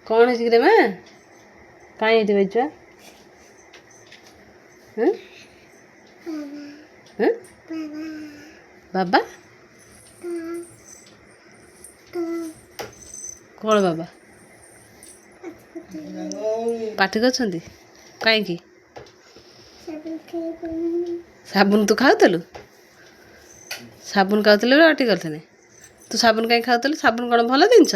कौन है मैं कहीं ये बच्चा हैं हैं बाबा कौन बाबा पार्टी कर कहीं साबुन तू खाऊलु साबुन खाऊल पार्टी करते तू साबुन कहीं खाऊलु साबुन कौन भल जिनस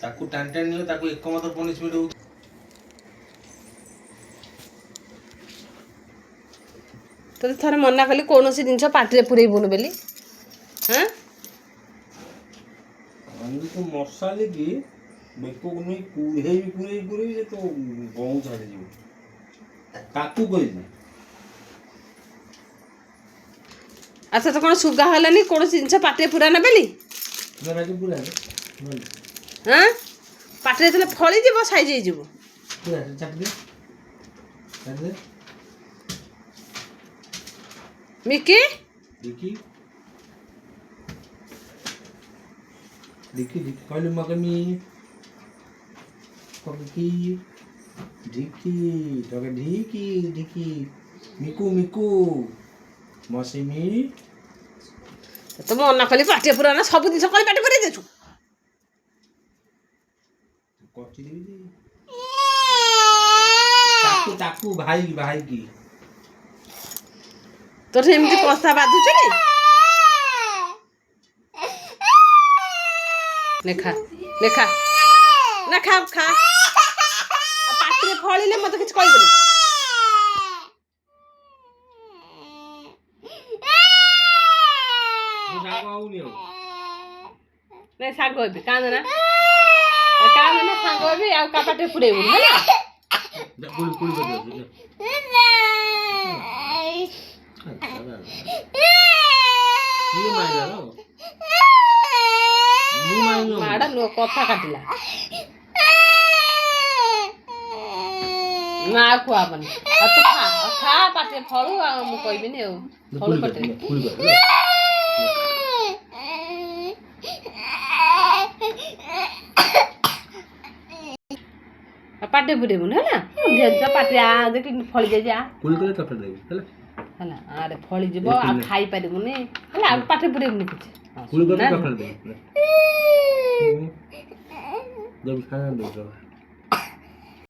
ताकू टान टान नियो ताकू एक मात्र पनिशमेंट हो तो थोड़े मना कली कौन सी जिनस पार्टी पुरेबुन बोली हाँ अंदर तो मसाले की बेको नहीं पूरे ये तो बहुत सारे जीव ताकू कोई नहीं अच्छा तो कौन सुगा हलानी कौन सी जिनस पार्टी पूरा ना बेली ना बाकी पूरा है हाँ पार्टी जो फली जीव साइज हो पूरा चाप दे मिकी देखी कहलु मके मी ककी ढिकी तके ढिकी मिकू मौसमी तो मना कली पार्टी पूरा ना सब जिनस कली पार्टी पूरे देछु कच्ची दे ताकू भाई की तोर एमती कथा बाधुछ ने खा ना खा पार्टी फलिले मत किछ कहबनी नहीं साग होबे कांदना साग होबे आ का पार्टी पुरेबुन होला कुल माड़ा नो कथा काटिला ना खुआबनी तो खा पाटे फलू आ मु कहबिनी आ फलू पाटे पाटे बुडेबुन हैला ढेंचा पाटे आ देख फली जाय जा कुल करे कपड़ा दे हैला हैला अरे फली जबो आ खाई पारिबुनी हैला पाटे बुडेबुनी कुछ कुल करे कपड़ा दे जब खाना दे